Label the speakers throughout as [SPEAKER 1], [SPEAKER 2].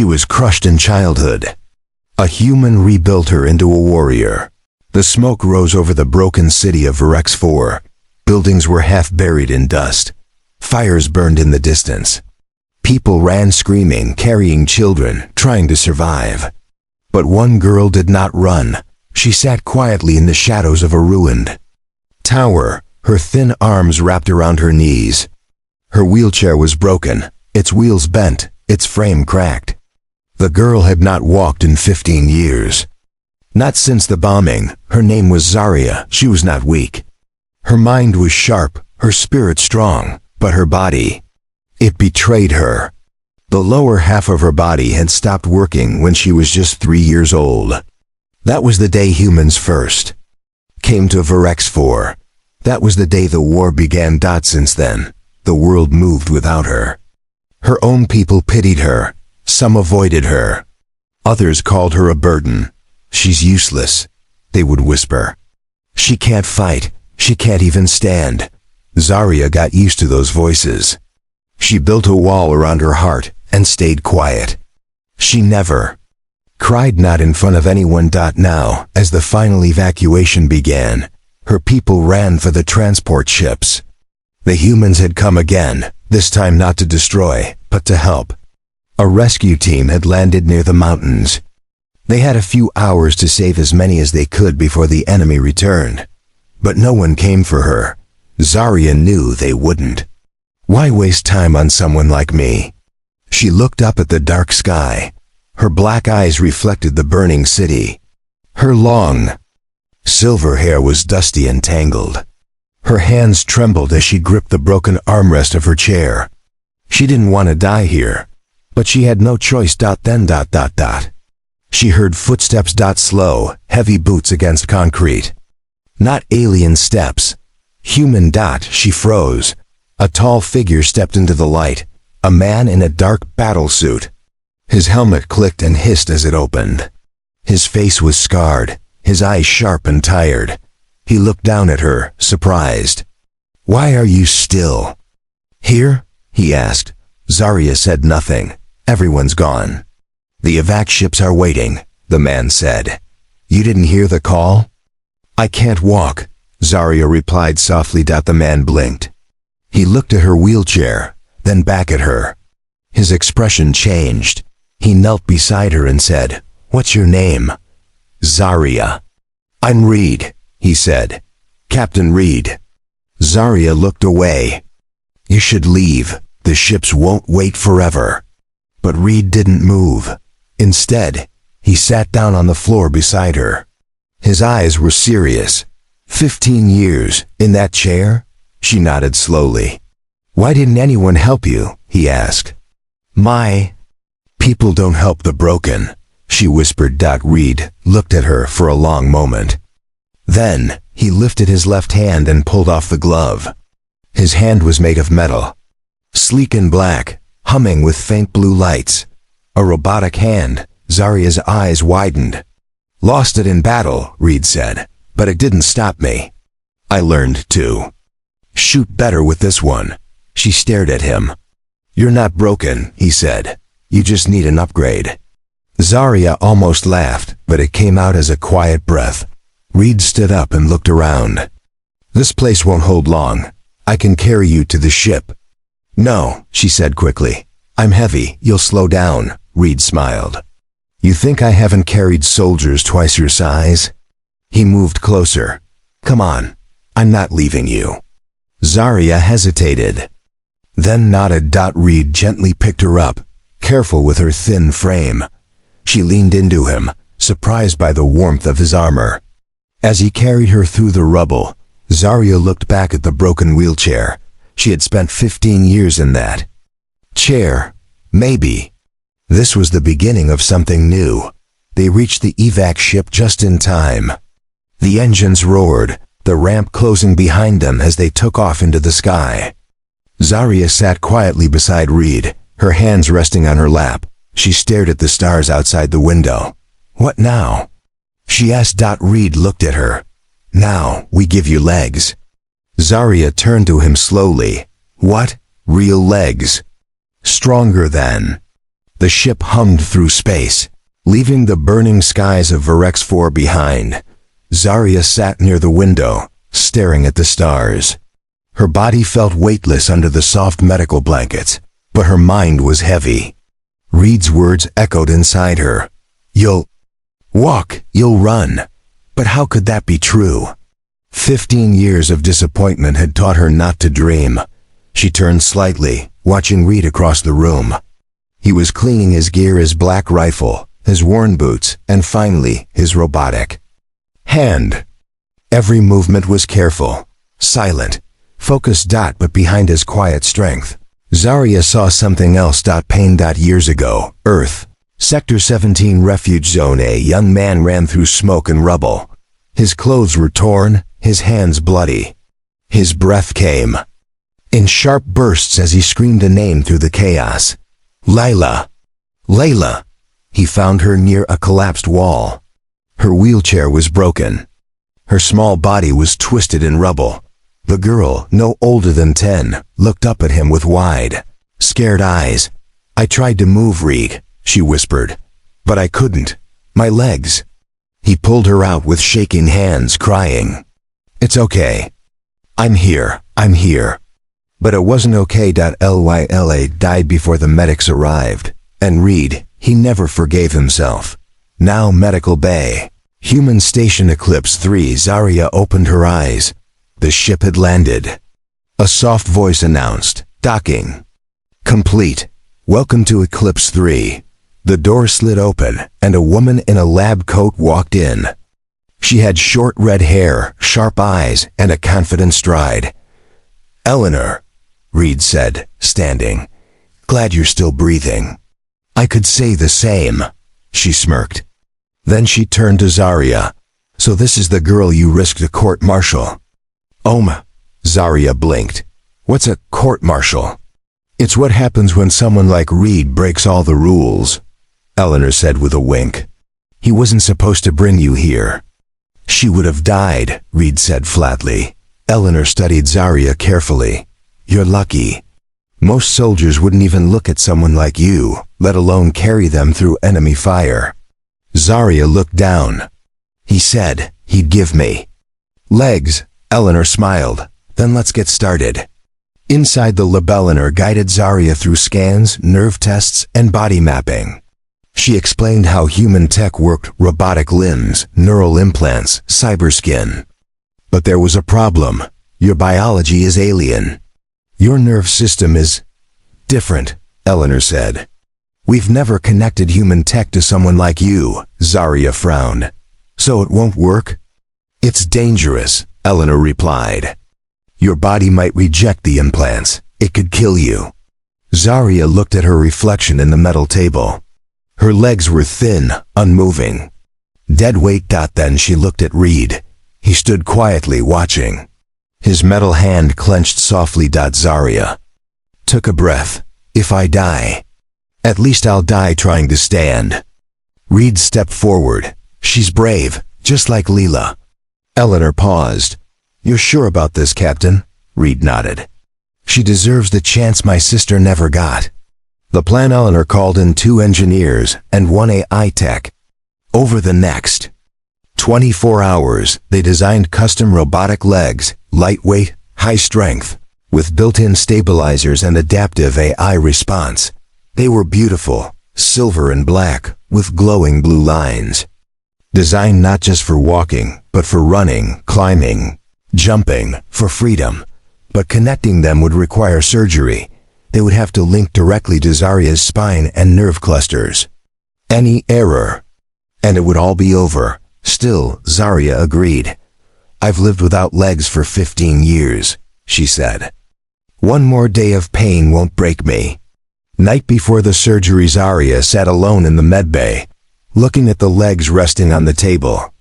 [SPEAKER 1] She was crushed in childhood. A human rebuilt her into a warrior. The smoke rose over the broken city of HFY. Buildings were half buried in dust. Fires burned in the distance. People ran screaming, carrying children, trying to survive. But one girl did not run. She sat quietly in the shadows of a ruined tower, her thin arms wrapped around her knees. Her wheelchair was broken, its wheels bent, its frame cracked. The girl had not walked in 15 years. Not since the bombing. Her name was Zarya. She was not weak. Her mind was sharp, her spirit strong, but her body, it betrayed her. The lower half of her body had stopped working when she was just 3 years old. That was the day humans first came to HFY. That was the day the war began. Since then, the world moved without her. Her own people pitied her. Some avoided her. Others called her a burden. She's useless, they would whisper. She can't fight. She can't even stand. Zarya got used to those voices. She built a wall around her heart and stayed quiet. She never cried, not in front of anyone. Now, as the final evacuation began, her people ran for the transport ships. The humans had come again, this time not to destroy, but to help. A rescue team had landed near the mountains. They had a few hours to save as many as they could before the enemy returned. But no one came for her. Zarya knew they wouldn't. Why waste time on someone like me? She looked up at the dark sky. Her black eyes reflected the burning city. Her long, silver hair was dusty and tangled. Her hands trembled as she gripped the broken armrest of her chair. She didn't want to die here, but she had no choice. Then. She heard footsteps. Slow, heavy boots against concrete. Not alien steps. Human. She froze. A tall figure stepped into the light. A man in a dark battle suit. His helmet clicked and hissed as it opened. His face was scarred, his eyes sharp and tired. He looked down at her, surprised. "Why are you still here?" he asked. Zarya said nothing. "Everyone's gone. The evac ships are waiting," the man said. "You didn't hear the call?" "I can't walk," Zarya replied softly. The man blinked. He looked at her wheelchair, then back at her. His expression changed. He knelt beside her and said, "What's your name?" "Zarya." "I'm Reed," he said. "Captain Reed." Zarya looked away. "You should leave. The ships won't wait forever." But Reed didn't move. Instead, he sat down on the floor beside her. His eyes were serious. 15 years, in that chair? She nodded slowly. "Why didn't anyone help you?" he asked. "My people don't help the broken," she whispered. Reed looked at her for a long moment. Then, he lifted his left hand and pulled off the glove. His hand was made of metal. Sleek and black, humming with faint blue lights. A robotic hand. Zarya's eyes widened. "Lost it in battle," Reed said, "but it didn't stop me. I learned to shoot better with this one." She stared at him. "You're not broken," he said. "You just need an upgrade." Zarya almost laughed, but it came out as a quiet breath. Reed stood up and looked around. "This place won't hold long. I can carry you to the ship." "No," she said quickly. "I'm heavy. You'll slow down." Reed smiled. "You think I haven't carried soldiers twice your size?" He moved closer. "Come on. I'm not leaving you." Zarya hesitated, then nodded. Reed gently picked her up, careful with her thin frame. She leaned into him, surprised by the warmth of his armor. As he carried her through the rubble, Zarya looked back at the broken wheelchair. She had spent 15 years in that chair. Maybe this was the beginning of something new. They reached the evac ship just in time. The engines roared, the ramp closing behind them as they took off into the sky. Zarya sat quietly beside Reed, her hands resting on her lap. She stared at the stars outside the window. "What now?" she asked. Reed looked at her. "Now, we give you legs." Zarya turned to him slowly. "What? Real legs? Stronger than The ship hummed through space, leaving the burning skies of Virex 4 behind. Zarya sat near the window, staring at the stars. Her body felt weightless under the soft medical blankets, but her mind was heavy. Reed's words echoed inside her. You'll walk, you'll run. But how could that be true? 15 years of disappointment had taught her not to dream. She turned slightly, watching Reed across the room. He was cleaning his gear, his black rifle, his worn boots, and finally, his robotic hand. Every movement was careful, silent, focused. But behind his quiet strength, Zarya saw something else. Pain. Years ago, Earth, Sector 17 Refuge Zone. A young man ran through smoke and rubble. His clothes were torn, his hands bloody. His breath came in sharp bursts as he screamed a name through the chaos. Layla. Layla. He found her near a collapsed wall. Her wheelchair was broken. Her small body was twisted in rubble. The girl, no older than 10, looked up at him with wide, scared eyes. I tried to move, Reed, she whispered. But I couldn't. My legs. He pulled her out with shaking hands, crying. It's okay. I'm here. But it wasn't okay. Lyla died before the medics arrived. And Reed, he never forgave himself. Now Medical Bay. Human Station Eclipse 3. Zarya opened her eyes. The ship had landed. A soft voice announced, docking complete. Welcome to Eclipse 3. The door slid open, and a woman in a lab coat walked in. She had short red hair, sharp eyes, and a confident stride. Eleanor, Reed said, standing. Glad you're still breathing. I could say the same, she smirked. Then she turned to Zarya. So this is the girl you risked a court-martial. Zarya blinked. What's a court-martial? It's what happens when someone like Reed breaks all the rules, Eleanor said with a wink. He wasn't supposed to bring you here. She would have died, Reed said flatly. Eleanor studied Zarya carefully. You're lucky. Most soldiers wouldn't even look at someone like you, let alone carry them through enemy fire. Zarya looked down. He said he'd give me legs. Eleanor smiled. Then let's get started. Inside the lab, Eleanor guided Zarya through scans, nerve tests, and body mapping. She explained how human tech worked: robotic limbs, neural implants, cyberskin. But there was a problem. Your biology is alien. Your nerve system is different, Eleanor said. We've never connected human tech to someone like you, Zarya frowned. So it won't work? It's dangerous, Eleanor replied. Your body might reject the implants. It could kill you. Zarya looked at her reflection in the metal table. Her legs were thin, unmoving. Dead weight. Then she looked at Reed. He stood quietly watching. His metal hand clenched softly. Zarya took a breath. If I die, at least I'll die trying to stand. Reed stepped forward. She's brave, just like Leela. Eleanor paused. You're sure about this, Captain? Reed nodded. She deserves the chance my sister never got. The plan. Eleanor called in 2 engineers and 1 AI tech. Over the next 24 hours, they designed custom robotic legs, lightweight, high strength, with built-in stabilizers and adaptive AI response. They were beautiful, silver and black, with glowing blue lines. Designed not just for walking, but for running, climbing, jumping, for freedom. But connecting them would require surgery. They would have to link directly to Zarya's spine and nerve clusters. Any error, and it would all be over. Still, Zarya agreed. I've lived without legs for 15 years, she said. One more day of pain won't break me. Night before the surgery, Zarya sat alone in the medbay, looking at the legs resting on the table.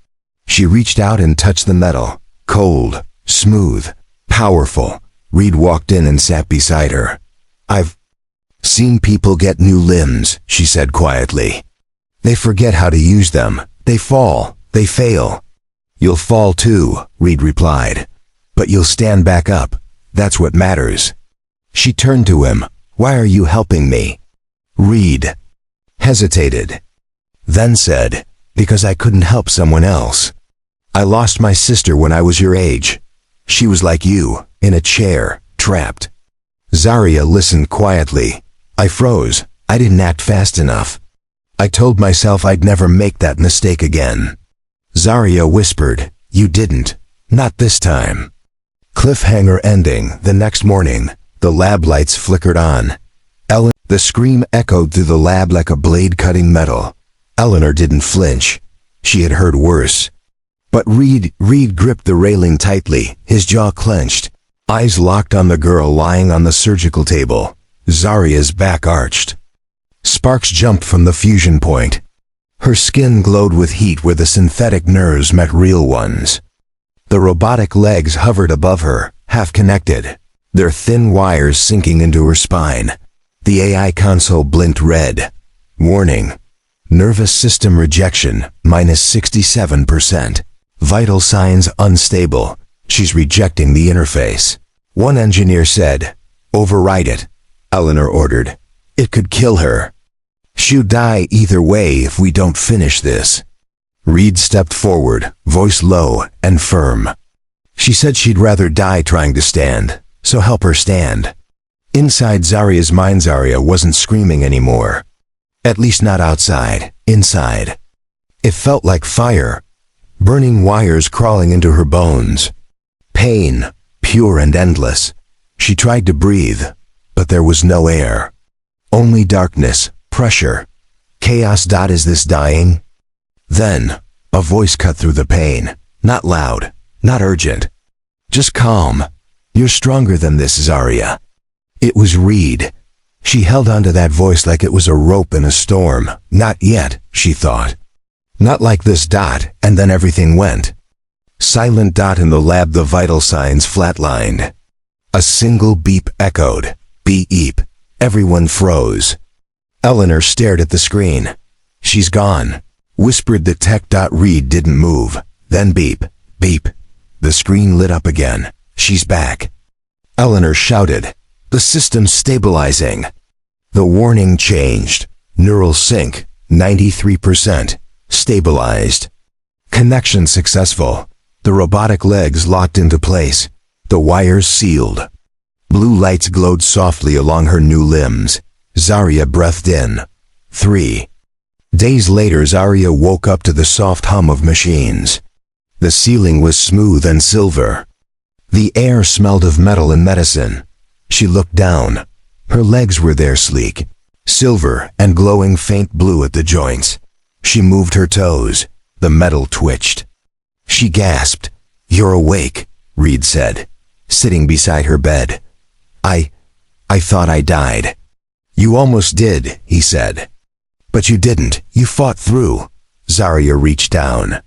[SPEAKER 1] She reached out and touched the metal. Cold, smooth, powerful. Reed walked in and sat beside her. I've seen people get new limbs, she said quietly. They forget how to use them. They fall. They fail. You'll fall too, Reed replied. But you'll stand back up. That's what matters. She turned to him. Why are you helping me? Reed. hesitated, then said, "Because I couldn't help someone else. I lost my sister when I was your age. She was like you, in a chair, trapped." Zarya listened quietly. "I froze. I didn't act fast enough. I told myself I'd never make that mistake again." Zarya whispered, "You didn't. Not this time." Cliffhanger ending. The next morning, the lab lights flickered on. The scream echoed through the lab like a blade cutting metal. Eleanor didn't flinch. She had heard worse. But Reed gripped the railing tightly, his jaw clenched, eyes locked on the girl lying on the surgical table. Zarya's back arched. Sparks jumped from the fusion point. Her skin glowed with heat where the synthetic nerves met real ones. The robotic legs hovered above her, half connected, their thin wires sinking into her spine. The AI console blinked red. Warning. Nervous system rejection, -67%. Vital signs unstable. She's rejecting the interface. One engineer said, "Override it," Eleanor ordered. "It could kill her. She'll die either way if we don't finish this." Reed stepped forward, voice low and firm. She said she'd rather die trying to stand, so help her stand. Inside Zarya's mind, Zarya wasn't screaming anymore. At least not outside, inside. It felt like fire, burning wires crawling into her bones. Pain, pure and endless. She tried to breathe, but there was no air. Only darkness, pressure, chaos. Is this dying? Then, a voice cut through the pain. Not loud, not urgent. Just calm. "You're stronger than this, Zarya." It was Reed. She held onto that voice like it was a rope in a storm. Not yet, she thought. Not like this. And then everything went. Silent. In the lab, the vital signs flatlined. A single beep echoed. Beep. Everyone froze. Eleanor stared at the screen. "She's gone," whispered the tech. Reed didn't move. Then beep. The screen lit up again. "She's back." Eleanor shouted, "The system's stabilizing." The warning changed. Neural sync, 93%. Stabilized. Connection successful. The robotic legs locked into place. The wires sealed. Blue lights glowed softly along her new limbs. Zarya breathed in. 3 days later, Zarya woke up to the soft hum of machines. The ceiling was smooth and silver. The air smelled of metal and medicine. She looked down. Her legs were there, sleek, silver and glowing faint blue at the joints. She moved her toes. The metal twitched. She gasped. "You're awake," Reed said, sitting beside her bed. I thought I died." "You almost did," he said. "But you didn't. You fought through." Zarya reached down.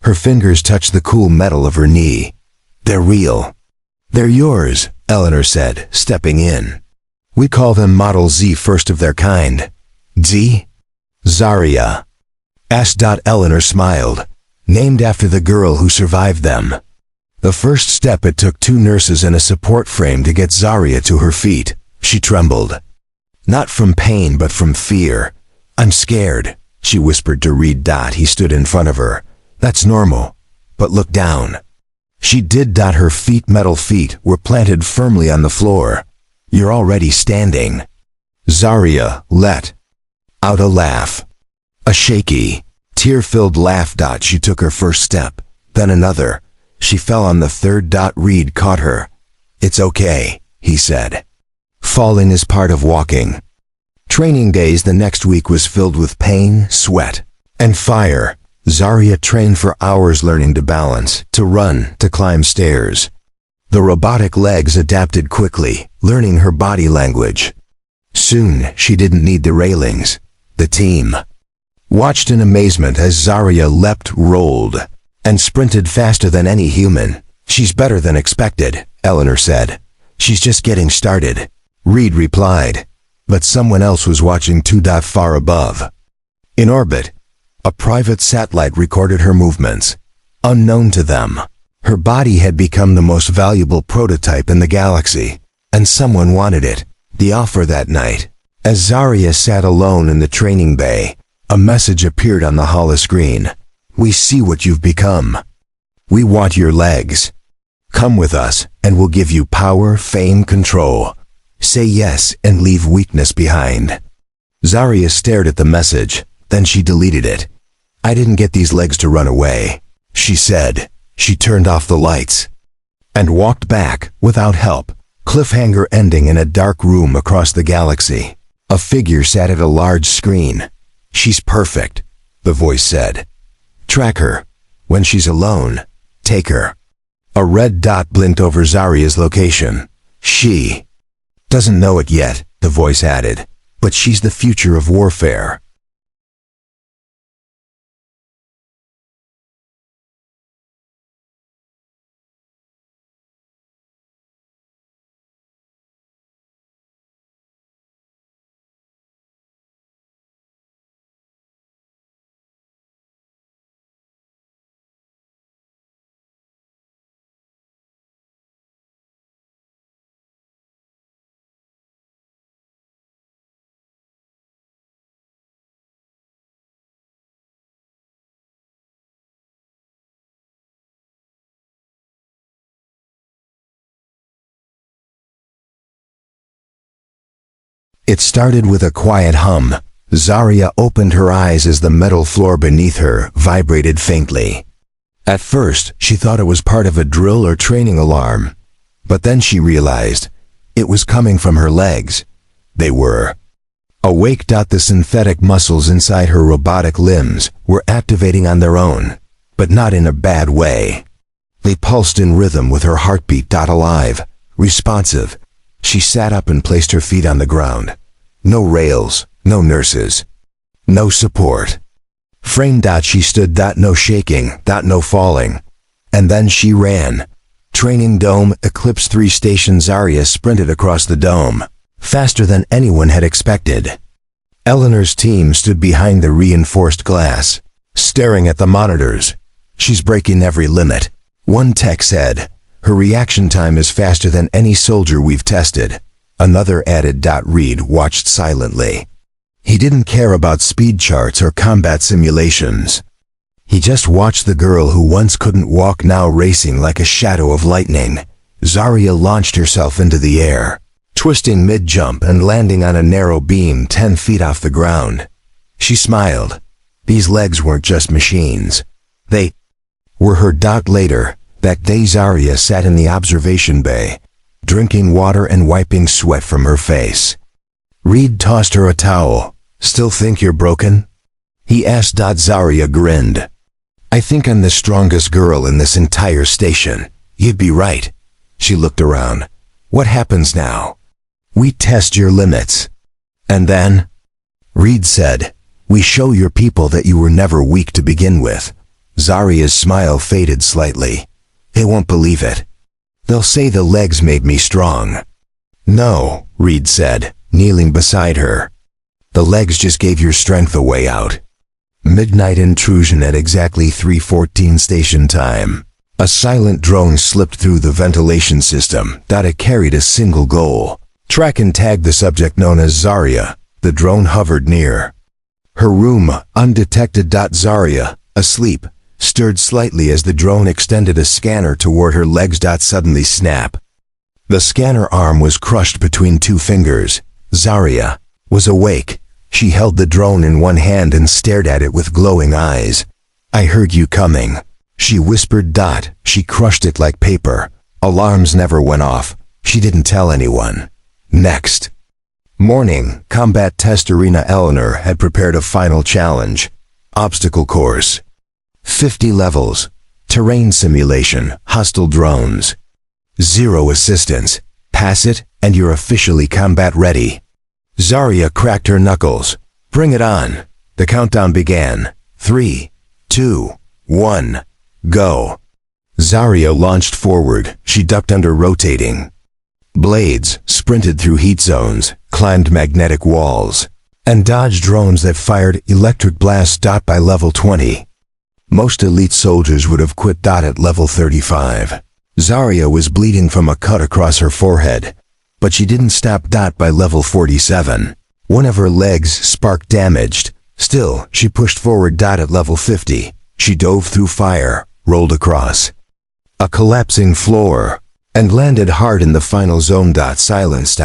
[SPEAKER 1] Her fingers touched the cool metal of her knee. "They're real." "They're yours," Eleanor said, stepping in. "We call them Model Z, first of their kind." "Z?" "Zarya." Eleanor smiled. "Named after the girl who survived them." The first step, it took 2 nurses and a support frame to get Zarya to her feet. She trembled. Not from pain, but from fear. "I'm scared," she whispered to Reed. He stood in front of her. "That's normal. But look down." She did. Her metal feet, were planted firmly on the floor. "You're already standing." Zarya let out a laugh. A shaky, tear-filled laugh. She took her first step, then another. She fell on the 3rd. Reed caught her. "It's okay," he said. "Falling is part of walking." Training days the next week was filled with pain, sweat, and fire. Zarya trained for hours, learning to balance, to run, to climb stairs. The robotic legs adapted quickly, learning her body language. Soon, she didn't need the railings. The team watched in amazement as Zarya leapt, rolled, and sprinted faster than any human. "She's better than expected," Eleanor said. "She's just getting started," Reed replied. But someone else was watching too. Far above, in orbit, a private satellite recorded her movements. Unknown to them, her body had become the most valuable prototype in the galaxy, and someone wanted it. The offer that night, As Zarya sat alone in the training bay, a message appeared on the holoscreen. We see what you've become. We want your legs. Come with us, and we'll give you power, fame, control. Say yes and leave weakness behind. Zarya stared at the message, then she deleted it. I didn't get these legs to run away, she said. She turned off the lights and walked back without help. Cliffhanger ending in a dark room across the galaxy. A figure sat at a large screen. She's perfect, the voice said. Track her. When she's alone, take her. A red dot blinked over Zarya's location. She doesn't know it yet, the voice added, but she's the future of warfare. It started with a quiet hum. Zarya opened her eyes as the metal floor beneath her vibrated faintly. At first, she thought it was part of a drill or training alarm. But then she realized it was coming from her legs. They were awake. The synthetic muscles inside her robotic limbs were activating on their own, but not in a bad way. They pulsed in rhythm with her heartbeat. Alive, responsive. She sat up and placed her feet on the ground. No rails, no nurses, no support. Frame. She stood. No shaking. No falling. And then she ran. Training dome, Eclipse 3 station. Zarya sprinted across the dome, faster than anyone had expected. Eleanor's team stood behind the reinforced glass, staring at the monitors. She's breaking every limit, one tech said. Her reaction time is faster than any soldier we've tested. Another added. Reed watched silently. He didn't care about speed charts or combat simulations. He just watched the girl who once couldn't walk now racing like a shadow of lightning. Zarya launched herself into the air, twisting mid-jump and landing on a narrow beam 10 feet off the ground. She smiled. These legs weren't just machines. They were her. Later, that day Zarya sat in the observation bay, drinking water and wiping sweat from her face. Reed tossed her a towel. Still think you're broken? He asked. Zarya grinned. I think I'm the strongest girl in this entire station. You'd be right. She looked around. What happens now? We test your limits. And then? Reed said, we show your people that you were never weak to begin with. Zarya's smile faded slightly. They won't believe it. They'll say the legs made me strong. No, Reed said, kneeling beside her. The legs just gave your strength a way out. Midnight intrusion at exactly 3:14 station time. A silent drone slipped through the ventilation system. It carried a single goal. Track and tag the subject known as Zarya. The drone hovered near her room, undetected. Zarya, asleep, stirred slightly as the drone extended a scanner toward her legs. Suddenly snap. The scanner arm was crushed between two fingers. Zarya was awake. She held the drone in one hand and stared at it with glowing eyes. I heard you coming, she whispered. She crushed it like paper. Alarms never went off. She didn't tell anyone. Next morning, combat test arena. Eleanor had prepared a final challenge. Obstacle course. 50 levels. Terrain simulation. Hostile drones. Zero assistance. Pass it, and you're officially combat ready. Zarya cracked her knuckles. Bring it on. The countdown began. 3, 2, 1, go. Zarya launched forward. She ducked under rotating blades, sprinted through heat zones, climbed magnetic walls, and dodged drones that fired electric blasts. By level 20. Most elite soldiers would have quit. At level 35. Zarya was bleeding from a cut across her forehead, but she didn't stop. By level 47. One of her legs spark damaged. Still, she pushed forward. At level 50, she dove through fire, rolled across a collapsing floor, and landed hard in the final zone. Silence.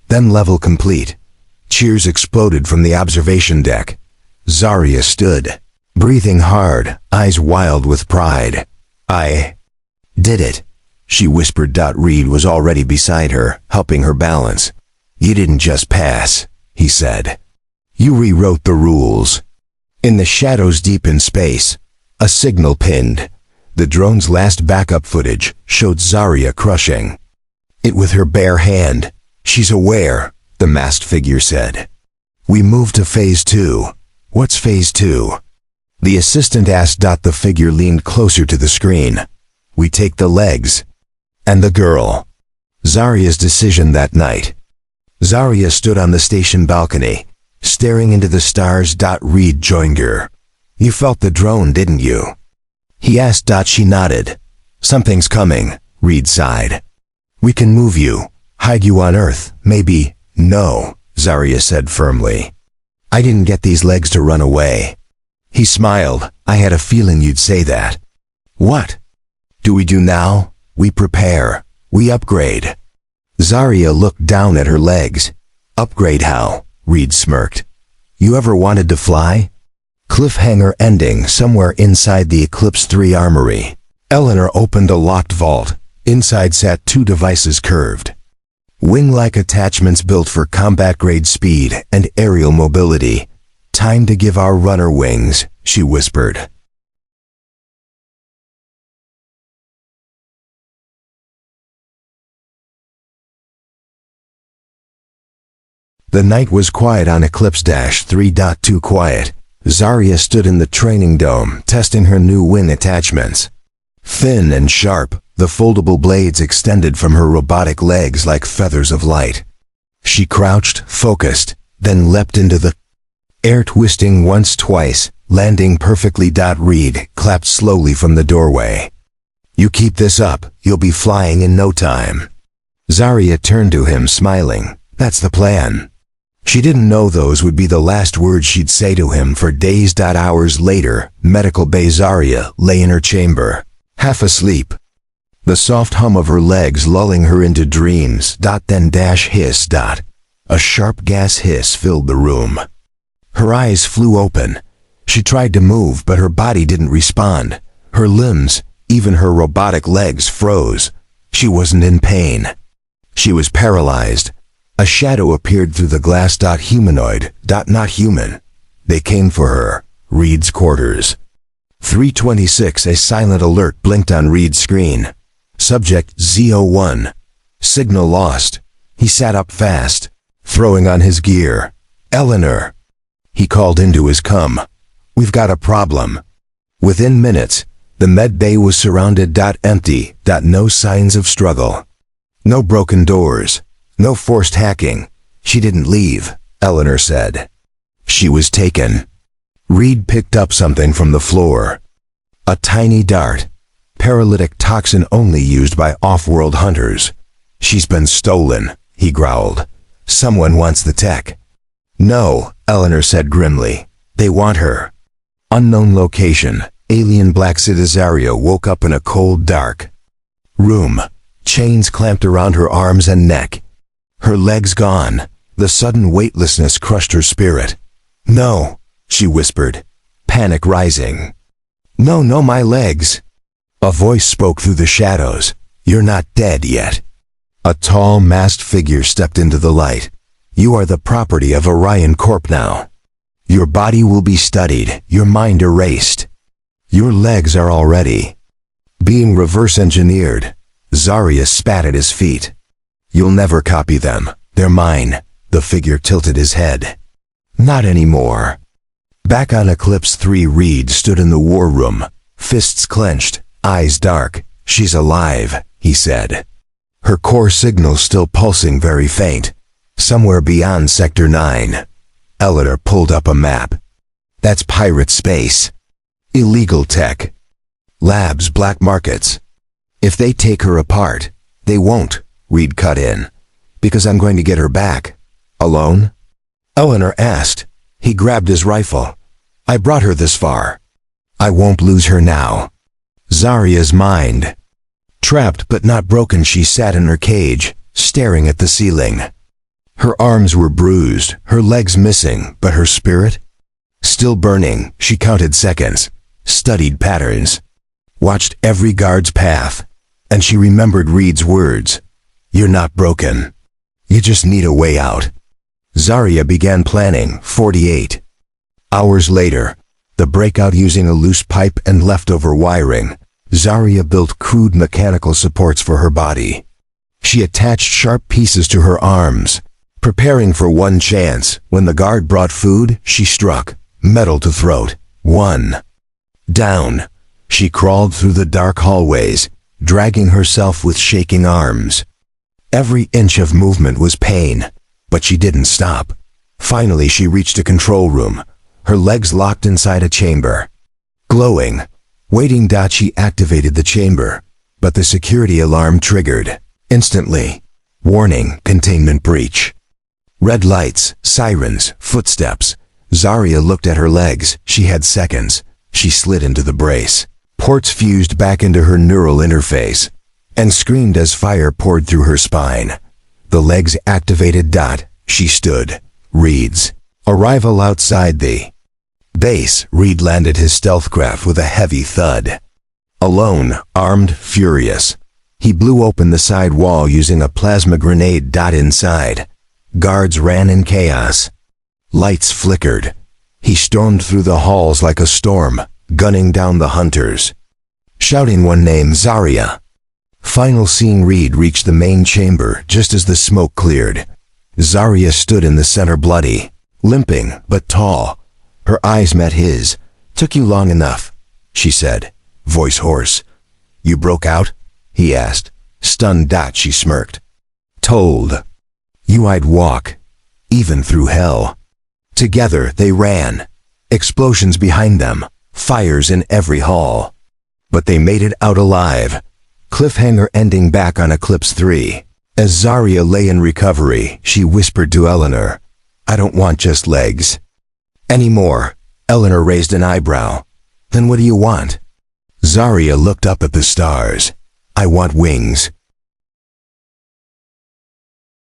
[SPEAKER 1] Then level complete. Cheers exploded from the observation deck. Zarya stood, breathing hard, eyes wild with pride. I did it, she whispered. Reed was already beside her, helping her balance. You didn't just pass, he said. You rewrote the rules. In the shadows deep in space, a signal pinned. The drone's last backup footage showed Zarya crushing it with her bare hand. She's aware, the masked figure said. We move to phase 2. What's phase 2? The assistant asked. The figure leaned closer to the screen. We take the legs. And the girl. Zarya's decision that night. Zarya stood on the station balcony, staring into the stars. Reed joined her. You felt the drone, didn't you? He asked. She nodded. Something's coming, Reed sighed. We can move you, hide you on Earth, maybe. No, Zarya said firmly. I didn't get these legs to run away. He smiled. I had a feeling you'd say that. What do we do now? We prepare. We upgrade. Zarya looked down at her legs. Upgrade how? Reed smirked. You ever wanted to fly? Cliffhanger ending. Somewhere inside the Eclipse 3 armory, Eleanor opened a locked vault. Inside sat 2 devices curved wing-like attachments built for combat-grade speed and aerial mobility. Time to give our runner wings, she whispered. The night was quiet on Eclipse-3. Too quiet. Zarya stood in the training dome, testing her new wing attachments. Thin and sharp, the foldable blades extended from her robotic legs like feathers of light. She crouched, focused, then leapt into the air, twisting once, twice, landing perfectly. Reed clapped slowly from the doorway. You keep this up, you'll be flying in no time. Zarya turned to him, smiling. That's the plan. She didn't know those would be the last words she'd say to him for days. Hours later, Medical Bay. Zarya lay in her chamber, half asleep, the soft hum of her legs lulling her into dreams. Then hiss. A sharp gas hiss filled the room. Her eyes flew open. She tried to move, but her body didn't respond. Her limbs, even her robotic legs, froze. She wasn't in pain. She was paralyzed. A shadow appeared through the glass. Humanoid. Not human. They came for her. Reed's quarters. 326. A silent alert blinked on Reed's screen. Subject Z01. Signal lost. He sat up fast, throwing on his gear. Eleanor. He called into his cum. We've got a problem. Within minutes, the med bay was surrounded. Empty. No signs of struggle. No broken doors. No forced hacking. She didn't leave, Eleanor said. She was taken. Reed picked up something from the floor. A tiny dart. Paralytic toxin only used by off-world hunters. She's been stolen, he growled. Someone wants the tech. No, Eleanor said grimly. They want her. Unknown location. Alien Black City. Zarya woke up in a cold, dark room. Chains clamped around her arms and neck. Her legs gone. The sudden weightlessness crushed her spirit. No, she whispered, panic rising. No, my legs. A voice spoke through the shadows. You're not dead yet. A tall, masked figure stepped into the light. You are the property of Orion Corp now. Your body will be studied, your mind erased. Your legs are already being reverse-engineered. Zarya spat at his feet. You'll never copy them. They're mine. The figure tilted his head. Not anymore. Back on Eclipse 3, Reed stood in the war room, fists clenched, eyes dark. She's alive, he said. Her core signal still pulsing, very faint. Somewhere beyond Sector 9. Eleanor pulled up a map. That's pirate space. Illegal tech. Labs, black markets. If they take her apart, they won't, Reed cut in. Because I'm going to get her back. Alone? Eleanor asked. He grabbed his rifle. I brought her this far. I won't lose her now. Zarya's mind. Trapped but not broken, she sat in her cage, staring at the ceiling. Her arms were bruised, her legs missing, but her spirit? Still burning. She counted seconds, studied patterns, watched every guard's path, and she remembered Reed's words. You're not broken. You just need a way out. Zarya began planning. 48 hours later, the breakout using a loose pipe and leftover wiring, Zarya built crude mechanical supports for her body. She attached sharp pieces to her arms, preparing for one chance. When the guard brought food, she struck, metal to throat. 1. Down. She crawled through the dark hallways, dragging herself with shaking arms. Every inch of movement was pain, but she didn't stop. Finally, she reached a control room, her legs locked inside a chamber. Glowing, waiting. She activated the chamber, but the security alarm triggered. Instantly. Warning, containment breach. Red lights, sirens, footsteps. Zarya looked at her legs. She had seconds. She slid into the brace. Ports fused back into her neural interface, and screamed as fire poured through her spine. The legs activated. She stood. Reed's arrival outside the base. Reed landed his stealth craft with a heavy thud. Alone, armed, furious. He blew open the side wall using a plasma grenade. Inside, guards ran in chaos. Lights flickered. He stormed through the halls like a storm, gunning down the hunters, shouting one name, Zarya. Final scene. Reed reached the main chamber just as the smoke cleared. Zarya stood in the center, bloody, limping, but tall. Her eyes met his. Took you long enough, she said, voice hoarse. You broke out? He asked. Stunned. She smirked. Told you I'd walk, even through hell. Together they ran. Explosions behind them, fires in every hall. But they made it out alive. Cliffhanger ending. Back on Eclipse 3. As Zarya lay in recovery, she whispered to Eleanor, I don't want just legs anymore. Eleanor raised an eyebrow. Then what do you want? Zarya looked up at the stars. I want wings.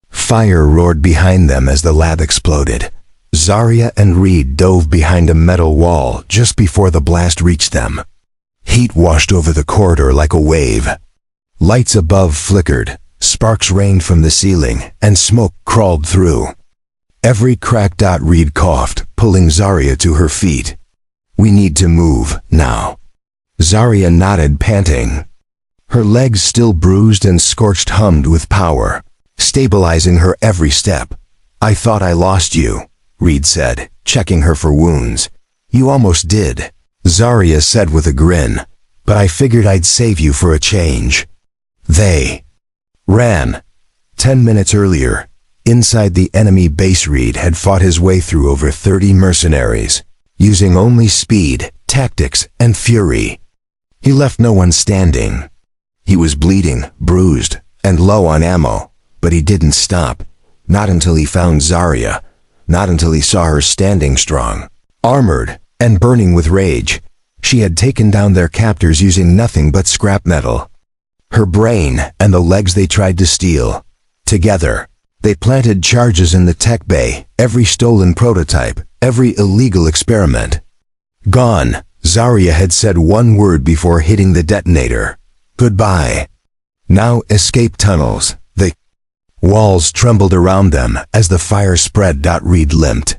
[SPEAKER 1] Fire roared behind them as the lab exploded. Zarya and Reed dove behind a metal wall just before the blast reached them. Heat washed over the corridor like a wave. Lights above flickered, sparks rained from the ceiling, and smoke crawled through every crack. Reed coughed, pulling Zarya to her feet. We need to move, now. Zarya nodded, panting. Her legs still bruised and scorched hummed with power, stabilizing her every step. I thought I lost you, Reed said, checking her for wounds. You almost did, Zarya said with a grin, but I figured I'd save you for a change. They ran. 10 minutes earlier, inside the enemy base, Reed had fought his way through over 30 mercenaries, using only speed, tactics, and fury. He left no one standing. He was bleeding, bruised, and low on ammo, but he didn't stop. Not until he found Zarya. Not until he saw her standing strong, armored, and burning with rage. She had taken down their captors using nothing but scrap metal. Her brain and the legs they tried to steal. Together, they planted charges in the tech bay, every stolen prototype, every illegal experiment. Gone. Zarya had said one word before hitting the detonator. Goodbye. Now escape tunnels. The walls trembled around them as the fire spread. Reed limped.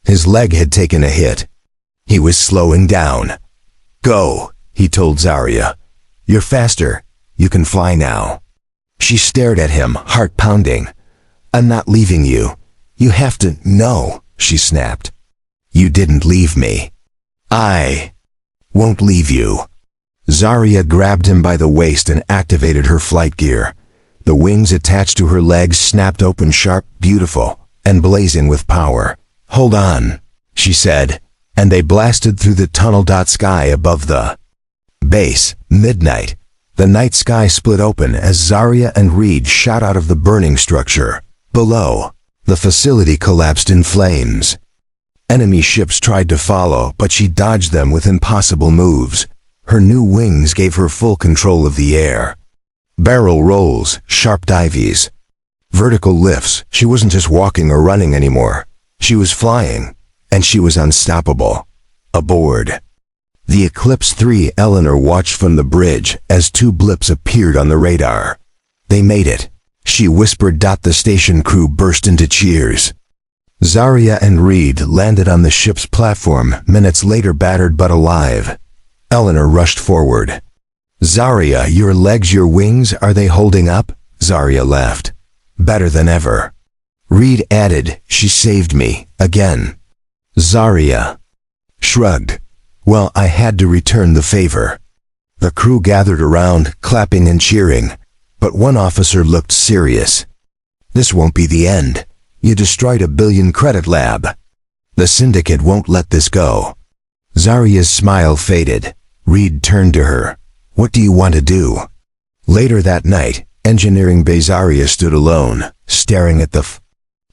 [SPEAKER 1] His leg had taken a hit. He was slowing down. Go, he told Zarya. You're faster. You can fly now. She stared at him, heart pounding. I'm not leaving you. You have to know, she snapped. You didn't leave me. I won't leave you. Zarya grabbed him by the waist and activated her flight gear. The wings attached to her legs snapped open, sharp, beautiful, and blazing with power. Hold on, she said, and they blasted through the tunnel. Sky above the base. Midnight. The night sky split open as Zarya and Reed shot out of the burning structure. Below, The facility collapsed in flames. Enemy ships tried to follow, but she dodged them with impossible moves. Her new wings gave her full control of the air. Barrel rolls, sharp dives, vertical lifts. She wasn't just walking or running anymore. She was flying, and she was unstoppable. Aboard the Eclipse 3, Eleanor watched from the bridge as two blips appeared on the radar. They made it, she whispered. The station crew burst into cheers. Zarya and Reed landed on the ship's platform minutes later, battered but alive. Eleanor rushed forward. Zarya, your legs, your wings, are they holding up? Zarya laughed. Better than ever. Reed added, she saved me, again. Zarya shrugged. Well, I had to return the favor. The crew gathered around, clapping and cheering, but one officer looked serious. This won't be the end. You destroyed a billion-credit lab. The syndicate won't let this go. Zarya's smile faded. Reed turned to her. What do you want to do? Later that night, Engineering Bay, Zarya stood alone, staring at the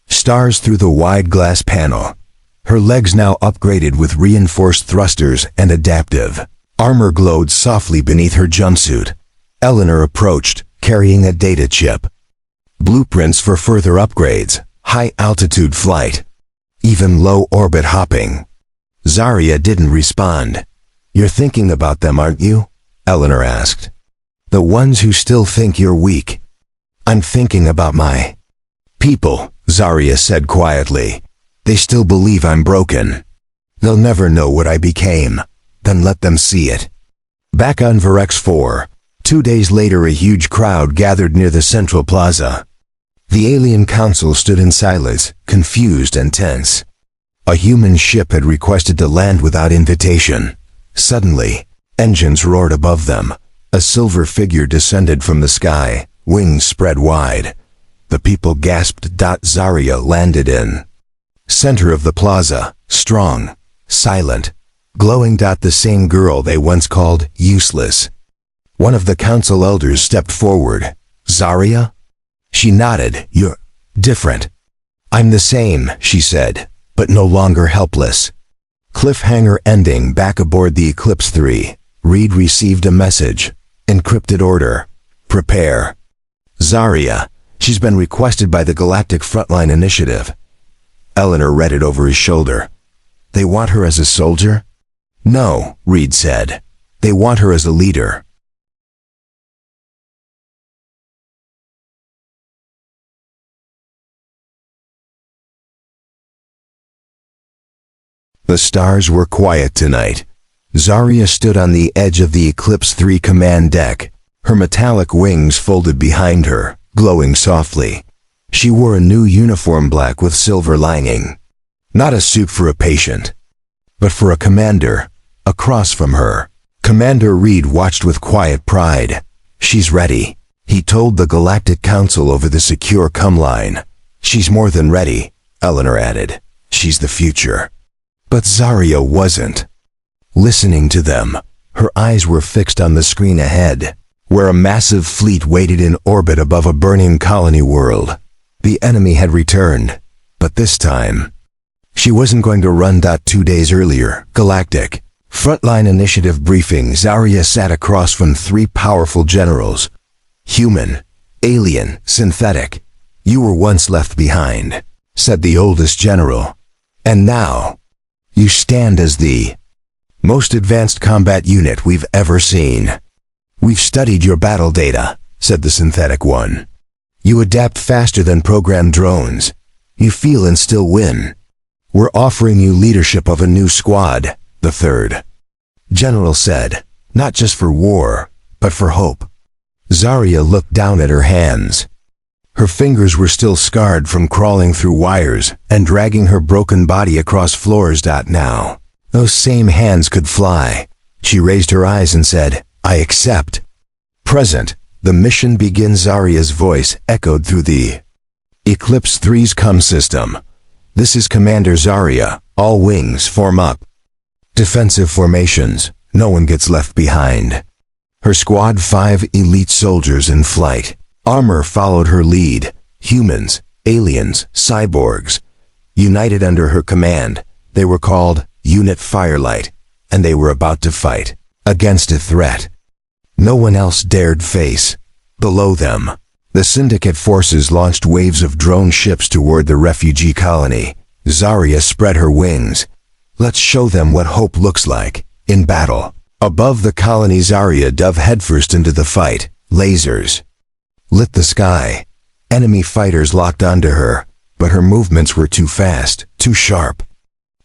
[SPEAKER 1] stars through the wide glass panel. Her legs now upgraded with reinforced thrusters and adaptive armor glowed softly beneath her jumpsuit. Eleanor approached, carrying a data chip. Blueprints for further upgrades, high-altitude flight, even low-orbit hopping. Zarya didn't respond. You're thinking about them, aren't you? Eleanor asked. The ones who still think you're weak. I'm thinking about my people, Zarya said quietly. They still believe I'm broken. They'll never know what I became. Then let them see it. Back on Virex 4, 2 days later, a huge crowd gathered near the central plaza. The alien council stood in silence, confused and tense. A human ship had requested to land without invitation. Suddenly, engines roared above them. A silver figure descended from the sky, wings spread wide. The people gasped. Zarya landed in center of the plaza, strong, silent, glowing. The same girl they once called useless. One of the council elders stepped forward. Zarya? She nodded. You're different. I'm the same, she said, but no longer helpless. Cliffhanger ending. Back aboard the Eclipse 3, Reed received a message. Encrypted order. Prepare. Zarya. She's been requested by the Galactic Frontline Initiative. Eleanor read it over his shoulder. They want her as a soldier? No, Reed said. They want her as a leader. The stars were quiet tonight. Zarya stood on the edge of the Eclipse 3 command deck, her metallic wings folded behind her, glowing softly. She wore a new uniform, black with silver lining. Not a suit for a patient, but for a commander. Across from her, Commander Reed watched with quiet pride. She's ready, he told the Galactic Council over the secure come line. She's more than ready, Eleanor added. She's the future. But Zarya wasn't listening to them. Her eyes were fixed on the screen ahead, where a massive fleet waited in orbit above a burning colony world. The enemy had returned, but this time, she wasn't going to run. 2 days earlier, Galactic Frontline Initiative briefing. Zarya sat across from 3 powerful generals. Human, alien, synthetic. You were once left behind, said the oldest general. And now, you stand as the most advanced combat unit we've ever seen. We've studied your battle data, said the synthetic one. You adapt faster than programmed drones. You feel and still win. We're offering you leadership of a new squad, the third general said. Not just for war, but for hope. Zarya looked down at her hands. Her fingers were still scarred from crawling through wires and dragging her broken body across floors. Now, those same hands could fly. She raised her eyes and said, I accept. Present. The mission begins. Zarya's voice echoed through the Eclipse 3's comm system. This is Commander Zarya. All wings form up. Defensive formations. No one gets left behind. Her squad 5 elite soldiers in flight. Armor followed her lead. Humans, aliens, cyborgs. United under her command, they were called Unit Firelight, and they were about to fight against a threat no one else dared face. Below them, the Syndicate forces launched waves of drone ships toward the refugee colony. Zarya spread her wings. Let's show them what hope looks like in battle. Above the colony, Zarya dove headfirst into the fight. Lasers lit the sky. Enemy fighters locked onto her, but her movements were too fast, too sharp.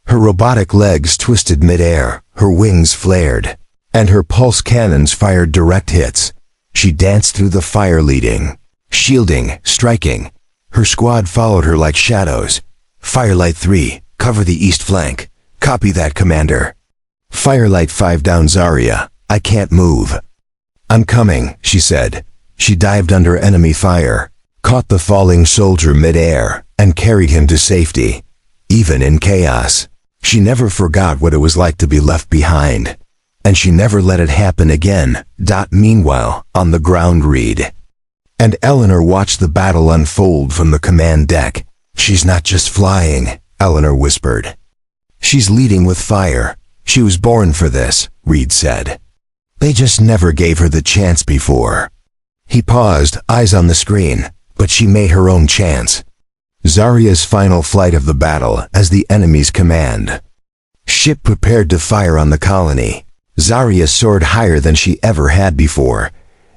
[SPEAKER 1] Her robotic legs twisted midair, her wings flared, and her pulse cannons fired direct hits. She danced through the fire, leading, shielding, striking. Her squad followed her like shadows. Firelight 3, cover the east flank. Copy that, Commander. Firelight 5, down Zarya. I can't move. I'm coming, she said. She dived under enemy fire, caught the falling soldier midair, and carried him to safety. Even in chaos, she never forgot what it was like to be left behind. And she never let it happen again. Meanwhile, on the ground, Reed and Eleanor watched the battle unfold from the command deck. She's not just flying, Eleanor whispered. She's leading with fire. She was born for this, Reed said. They just never gave her the chance before. He paused, eyes on the screen, but she made her own chance. Zarya's final flight of the battle as the enemy's command. Ship prepared to fire on the colony. Zarya soared higher than she ever had before.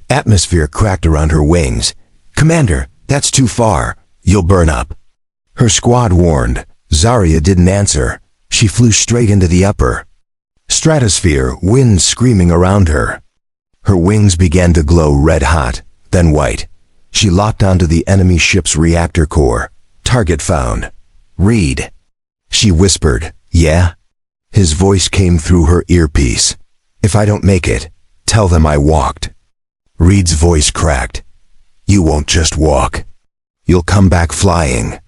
[SPEAKER 1] Atmosphere cracked around her wings. Commander, that's too far. You'll burn up. Her squad warned. Zarya didn't answer. She flew straight into the upper stratosphere, wind screaming around her. Her wings began to glow red hot, then white. She locked onto the enemy ship's reactor core. Target found. Reed. She whispered. Yeah? His voice came through her earpiece. If I don't make it, tell them I walked. Reed's voice cracked. You won't just walk. You'll come back flying.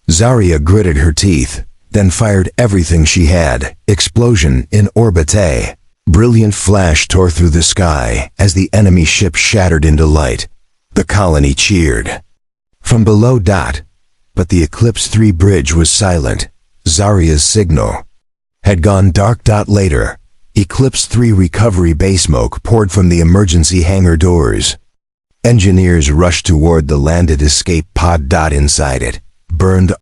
[SPEAKER 1] Zarya gritted her teeth, then fired everything she had. Explosion in orbite. Brilliant flash tore through the sky as the enemy ship shattered into light. The colony cheered. From below, but the Eclipse 3 bridge was silent. Zarya's signal had gone dark. Later, Eclipse 3 recovery bay smoke poured from the emergency hangar doors. Engineers rushed toward the landed escape pod. Inside it, burned